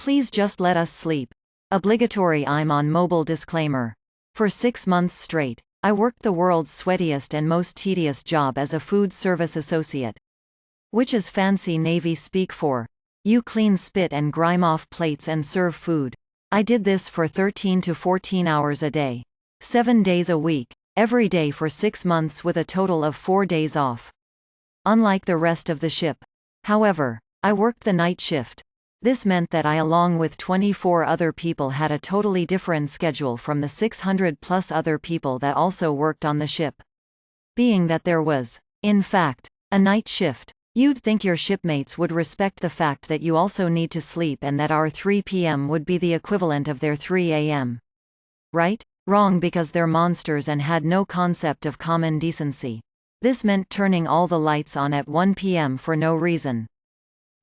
Please just let us sleep. Obligatory I'm on mobile disclaimer. For 6 months straight, I worked the world's sweatiest and most tedious job as a food service associate. Which is fancy Navy speak for, you clean spit and grime off plates and serve food. I did this for 13 to 14 hours a day. 7 days a week, every day for 6 months with a total of 4 days off. Unlike the rest of the ship, however, I worked the night shift. This meant that I along with 24 other people had a totally different schedule from the 600 plus other people that also worked on the ship. Being that there was, in fact, a night shift, you'd think your shipmates would respect the fact that you also need to sleep and that our 3 p.m. would be the equivalent of their 3 a.m. Right? Wrong, because they're monsters and had no concept of common decency. This meant turning all the lights on at 1 p.m. for no reason.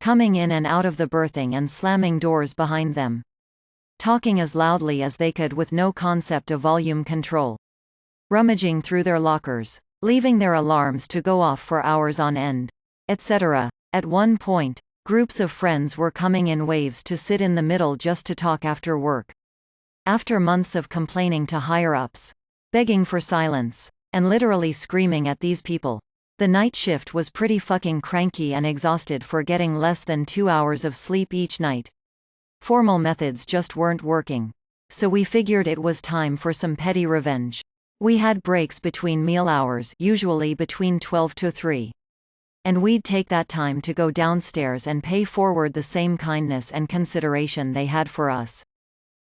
Coming in and out of the berthing and slamming doors behind them. Talking as loudly as they could with no concept of volume control. Rummaging through their lockers, leaving their alarms to go off for hours on end, etc. At one point, groups of friends were coming in waves to sit in the middle just to talk after work. After months of complaining to higher-ups, begging for silence, and literally screaming at these people, the night shift was pretty fucking cranky and exhausted for getting less than 2 hours of sleep each night. Formal methods just weren't working. So we figured it was time for some petty revenge. We had breaks between meal hours, usually between 12 to 3. And we'd take that time to go downstairs and pay forward the same kindness and consideration they had for us.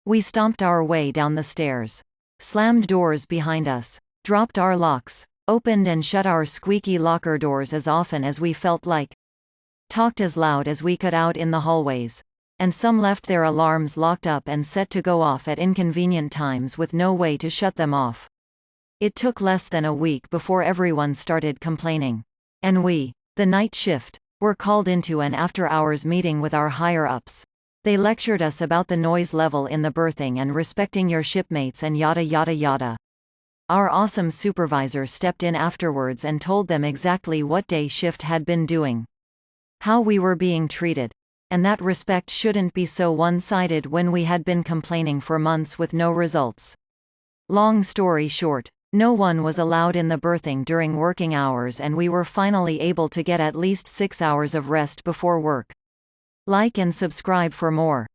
We stomped our way down the stairs, slammed doors behind us, dropped our locks, opened and shut our squeaky locker doors as often as we felt like, talked as loud as we could out in the hallways, and some left their alarms locked up and set to go off at inconvenient times with no way to shut them off. It took less than a week before everyone started complaining. And we, the night shift, were called into an after-hours meeting with our higher-ups. They lectured us about the noise level in the berthing and respecting your shipmates and yada yada yada. Our awesome supervisor stepped in afterwards and told them exactly what day shift had been doing, how we were being treated, and that respect shouldn't be so one-sided when we had been complaining for months with no results. Long story short, no one was allowed in the berthing during working hours and we were finally able to get at least 6 hours of rest before work. Like and subscribe for more.